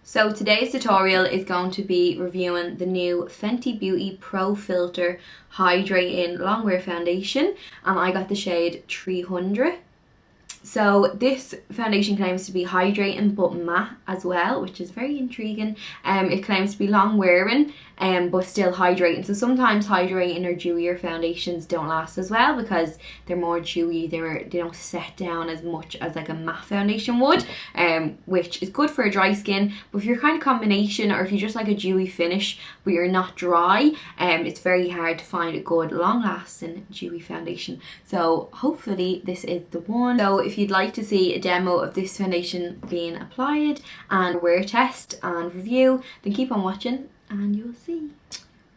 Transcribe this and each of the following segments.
So today's tutorial is going to be reviewing the new Fenty Beauty Pro Filt'R Hydrating Longwear Foundation, and I got the shade 300. So this foundation claims to be hydrating but matte as well, which is very intriguing. It claims to be long wearing but still hydrating. So sometimes hydrating or dewier foundations don't last as well because they're more dewy, they don't set down as much as like a matte foundation would, which is good for a dry skin. But if you're kind of combination, or if you just like a dewy finish but you're not dry, it's very hard to find a good long lasting dewy foundation. So hopefully this is the one. So if you'd like to see a demo of this foundation being applied and wear test and review, then keep on watching and you'll see.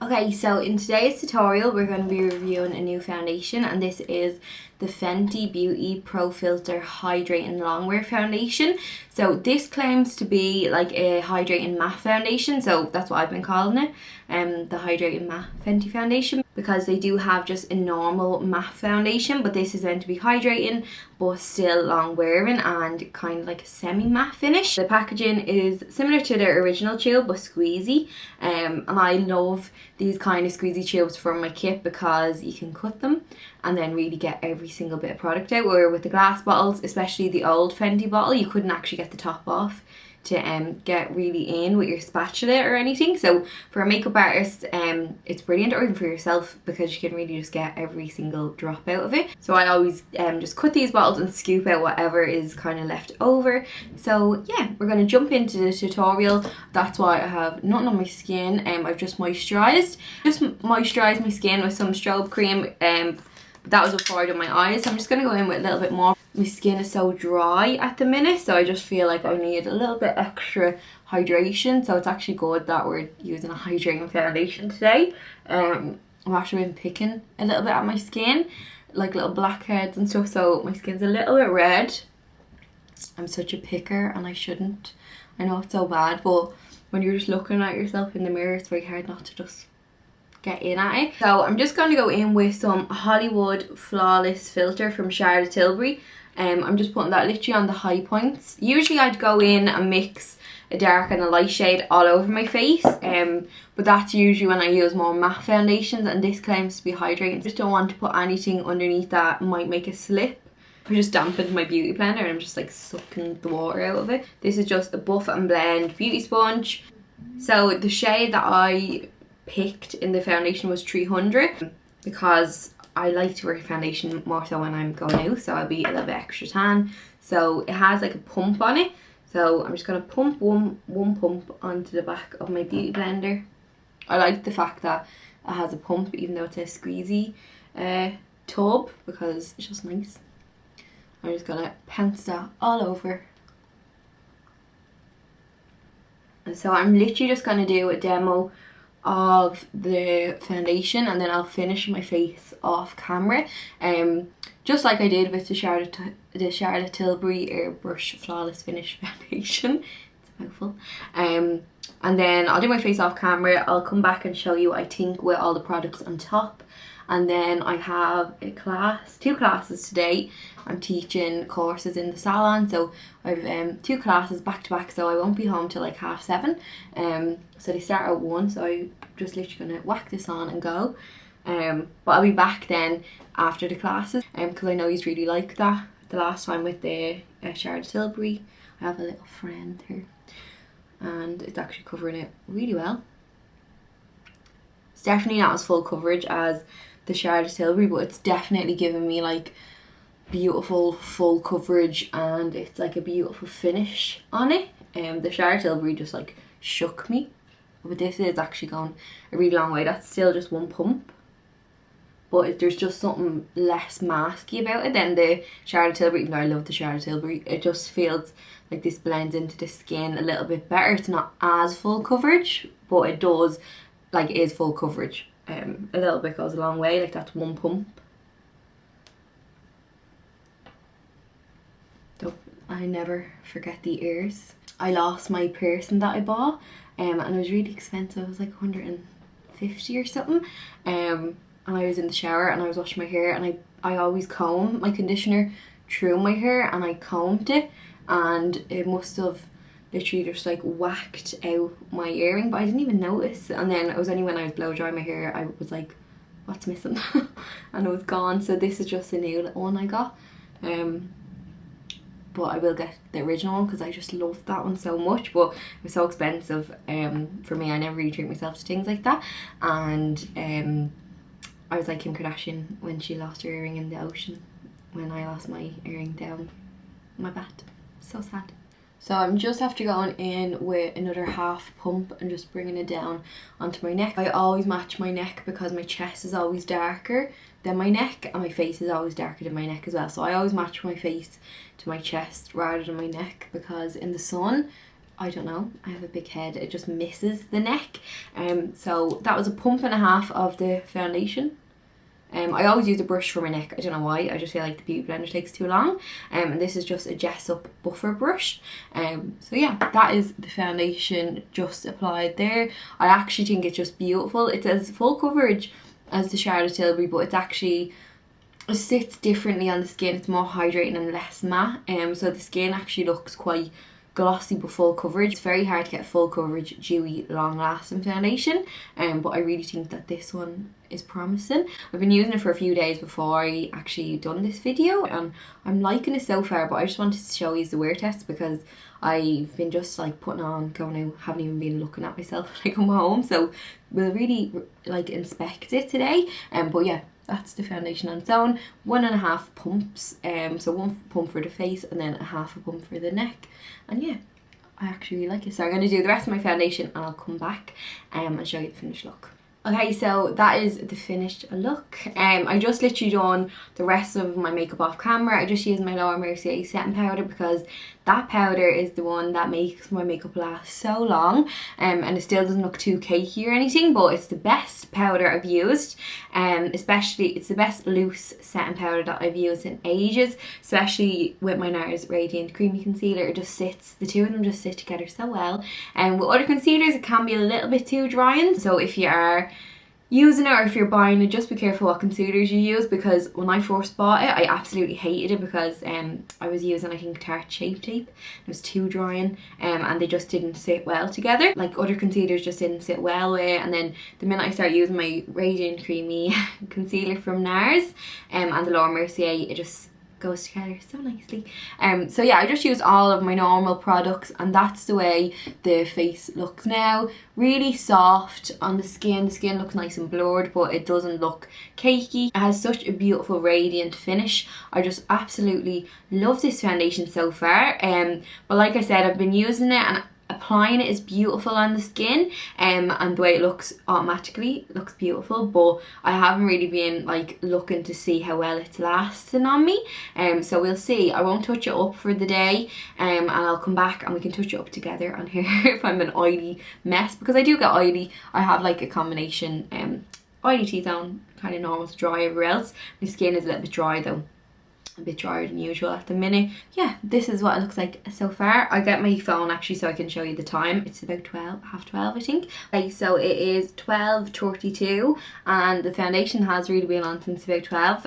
Okay, so in today's tutorial we're going to be reviewing a new foundation, and this is the Fenty Beauty Pro Filt'R Hydrating Longwear Foundation. So this claims to be like a hydrating matte foundation, so that's what I've been calling it, the hydrating matte Fenty foundation, because they do have just a normal matte foundation, but this is meant to be hydrating but still long wearing and kind of like a semi-matte finish. The packaging is similar to the original tube but squeezy, and I love these kind of squeezy tubes from my kit because you can cut them and then really get every single bit of product out, where with the glass bottles, especially the old Fenty bottle, you couldn't actually get the top off to get really in with your spatula or anything. So for a makeup artist, it's brilliant, or even for yourself, because you can really just get every single drop out of it. So I always just cut these bottles and scoop out whatever is kind of left over. So yeah, we're going to jump into the tutorial. That's why I have nothing on my skin. I've just moisturised my skin with some strobe cream, but that was before I did my eyes. So I'm just going to go in with a little bit more. My skin is so dry at the minute, so I just feel like I need a little bit extra hydration. So it's actually good that we're using a hydrating foundation today. I've actually been picking a little bit at my skin, like little blackheads and stuff, so my skin's a little bit red. I'm such a picker and I shouldn't. I know it's so bad, but when you're just looking at yourself in the mirror, it's very hard not to just get in at it. So I'm just going to go in with some Hollywood Flawless Filter from Charlotte Tilbury. I'm just putting that literally on the high points. Usually I'd go in and mix a dark and a light shade all over my face, but that's usually when I use more matte foundations, and this claims to be hydrating. I just don't want to put anything underneath that might make it slip. I just dampened my beauty blender and I'm just like sucking the water out of it. This is just a Buff and Blend beauty sponge. So the shade that I picked in the foundation was 300 because I like to wear foundation more so when I'm going out, so I'll be a little bit extra tan. So it has like a pump on it, so I'm just going to pump one pump onto the back of my beauty blender. I like the fact that it has a pump even though it's a squeezy tub, because it's just nice. I'm just going to pounce that all over. And so I'm literally just going to do a demo of the foundation, and then I'll finish my face off camera, just like I did with the Charlotte Tilbury Airbrush Flawless Finish Foundation. It's a mouthful. And then I'll do my face off camera. I'll come back and show you what I think with all the products on top. And then I have two classes today. I'm teaching courses in the salon, so I've two classes back to back, so I won't be home till like 7:30. So they start at 1, so I'm just literally gonna whack this on and go. But I'll be back then after the classes, because I know you really like that. The last time with the Charlotte Tilbury, I have a little friend here, and it's actually covering it really well. It's definitely not as full coverage as the Charlotte Tilbury, but it's definitely giving me like beautiful full coverage, and it's like a beautiful finish on it. The Charlotte Tilbury just like shook me, but this is actually gone a really long way. That's still just one pump, but there's just something less masky about it than the Charlotte Tilbury. Even though I love the Charlotte Tilbury, it just feels like this blends into the skin a little bit better. It's not as full coverage, but it does, like, it is full coverage. A little bit goes a long way. Like, that's one pump. So I never forget the ears. I lost my piercing that I bought, and it was really expensive. It was like 150 or something. And I was in the shower and I was washing my hair, and I always comb my conditioner through my hair, and I combed it, and it must have literally just like whacked out my earring, but I didn't even notice. And then it was only when I was blow drying my hair I was like, what's missing? And it was gone. So this is just a new little one I got. But I will get the original one because I just loved that one so much, but it was so expensive for me. I never really treat myself to things like that. And I was like Kim Kardashian when she lost her earring in the ocean, when I lost my earring down my bat. So sad. So I'm just after going in with another half pump and just bringing it down onto my neck. I always match my neck because my chest is always darker than my neck, and my face is always darker than my neck as well. So I always match my face to my chest rather than my neck, because in the sun, I don't know, I have a big head, it just misses the neck. So that was a pump and a half of the foundation. I always use a brush for my neck. I don't know why. I just feel like the beauty blender takes too long. And this is just a Jessup buffer brush. So yeah, that is the foundation just applied there. I actually think it's just beautiful. It has full coverage as the Charlotte Tilbury, but it's actually, it sits differently on the skin. It's more hydrating and less matte. So the skin actually looks quite glossy but full coverage. It's very hard to get full coverage, dewy, long lasting foundation, but I really think that this one is promising. I've been using it for a few days before I actually done this video, and I'm liking it so far, but I just wanted to show you the wear test because I've been just like putting on, going out, haven't even been looking at myself when I come home, so we'll really like inspect it today. But yeah, that's the foundation on its own. 1.5 pumps, so 1 pump for the face and then a half a pump for the neck. And yeah, I actually really like it. So I'm going to do the rest of my foundation and I'll come back and show you the finished look. Okay, so that is the finished look. I just literally done the rest of my makeup off camera. I just used my Laura Mercier setting powder because that powder is the one that makes my makeup last so long, and it still doesn't look too cakey or anything, but it's the best powder I've used. Especially, it's the best loose setting powder that I've used in ages, especially with my NARS Radiant Creamy Concealer. It just sits, the two of them just sit together so well. And with other concealers, it can be a little bit too drying, so if you are using it or if you're buying it, just be careful what concealers you use, because when I first bought it I absolutely hated it because I was using, I think, Tarte Shape Tape. It was too drying, and they just didn't sit well together. Like other concealers just didn't sit well with it. And then the minute I started using my Radiant Creamy concealer from NARS and the Laura Mercier, it just goes together so nicely. So yeah, I just used all of my normal products, and that's the way the face looks now. Really soft on the skin. The skin looks nice and blurred, but it doesn't look cakey. It has such a beautiful radiant finish. I just absolutely love this foundation so far. But like I said, I've been using it and applying it is beautiful on the skin, and the way it looks automatically looks beautiful, but I haven't really been like looking to see how well it's lasting on me. So we'll see. I won't touch it up for the day, and I'll come back and we can touch it up together on here if I'm an oily mess, because I do get oily. I have like a combination oily T-zone, kind of normal to dry everywhere else. My skin is a little bit dry though, a bit drier than usual at the minute. Yeah, this is what it looks like so far. I get my phone actually so I can show you the time. It's about 12, half 12 I think. Okay, so it is 12:32 and the foundation has really been on since about 12,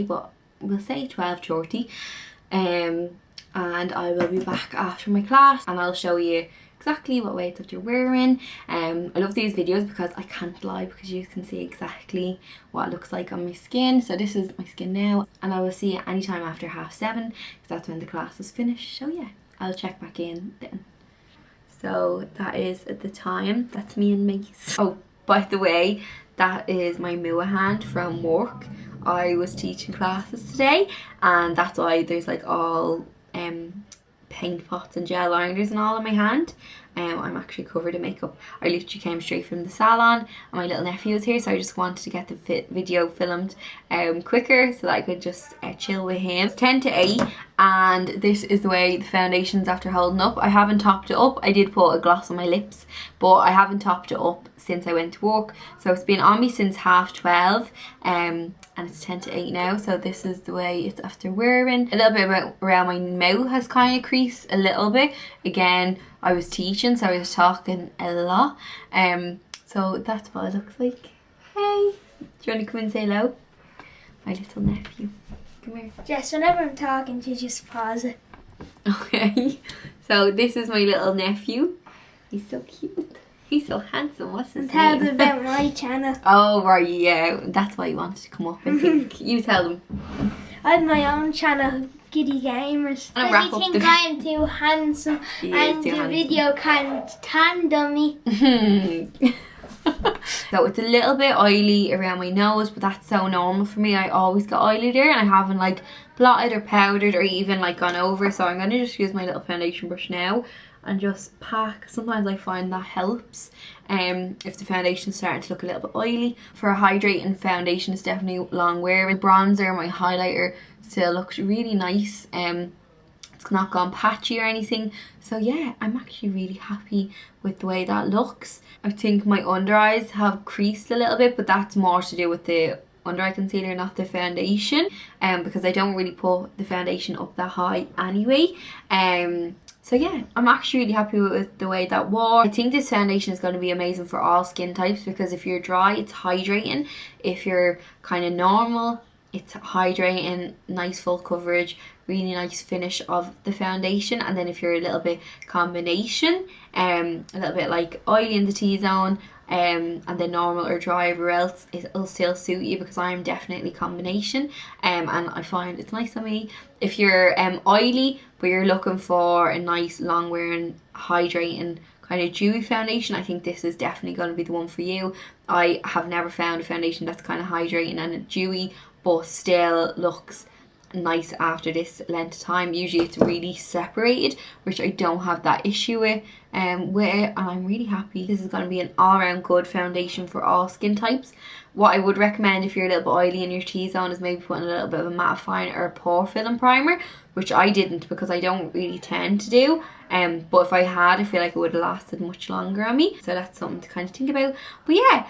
but we'll say 12:30. And I will be back after my class and I'll show you exactly what weights that you're wearing. I love these videos because I can't lie, because you can see exactly what it looks like on my skin. So this is my skin now, and I will see you anytime after 7:30 because that's when the class is finished. So yeah, I'll check back in then. So that is the time. That's me and Mace. Oh, by the way, that is my Mua hand from work. I was teaching classes today, and that's why there's like all paint pots and gel liners and all in my hand. I'm actually covered in makeup. I literally came straight from the salon and my little nephew is here, so I just wanted to get the video filmed quicker so that I could just chill with him. It's 7:50 and this is the way the foundation's after holding up. I haven't topped it up. I did put a gloss on my lips, but I haven't topped it up since I went to work. So it's been on me since 12:30 and it's 7:50 now. So this is the way it's after wearing. A little bit around my mouth has kind of creased a little bit. Again, I was teaching, so I was talking a lot. So that's what it looks like. Hey, do you want to come and say hello? My little nephew. Come here. Jess, whenever I'm talking, you just pause it. Okay, so this is my little nephew. He's so cute. He's so handsome. What's his Tell name? them about my channel. Oh, right, yeah. That's why you wanted to come up, I think. You tell them. I have my own channel, Giddy Gamers. And wrap You up think the- I'm too handsome He is and too the handsome. video can't handle me. So it's a little bit oily around my nose, but that's so normal for me. I always get oily there, and I haven't like blotted or powdered or even like gone over. So I'm going to just use my little foundation brush now and just pack. Sometimes I find that helps if the foundation's starting to look a little bit oily. For a hydrating foundation, it's definitely long wear. My bronzer, my highlighter still looks really nice. It's not gone patchy or anything. So yeah, I'm actually really happy with the way that looks. I think my under eyes have creased a little bit, but that's more to do with the under eye concealer, not the foundation, because I don't really put the foundation up that high anyway. So yeah, I'm actually really happy with the way that wore. I think this foundation is going to be amazing for all skin types, because if you're dry, it's hydrating. If you're kind of normal, it's hydrating, nice full coverage, really nice finish of the foundation. And then if you're a little bit combination, a little bit like oily in the T-zone, and then normal or dry everywhere else, it'll still suit you, because I am definitely combination. And I find it's nice on me. If you're oily but you're looking for a nice long wearing hydrating kind of dewy foundation, I think this is definitely going to be the one for you. I have never found a foundation that's kind of hydrating and dewy but still looks nice after this length of time. Usually it's really separated, which I don't have that issue with, and I'm really happy. This is going to be an all-around good foundation for all skin types. What I would recommend if you're a little bit oily in your T-zone is maybe putting a little bit of a mattifying or a pore filling primer, which I didn't because I don't really tend to do. But if I had, I feel like it would have lasted much longer on me. So that's something to kind of think about. But yeah,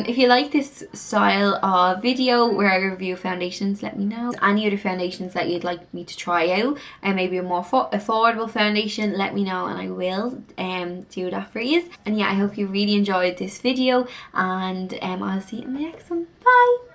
if you like this style of video where I review foundations, let me know. Any other foundations that you'd like me to try out, and maybe a more affordable foundation, let me know and I will do that for you. And yeah, I hope you really enjoyed this video, and I'll see you in the next one. Bye!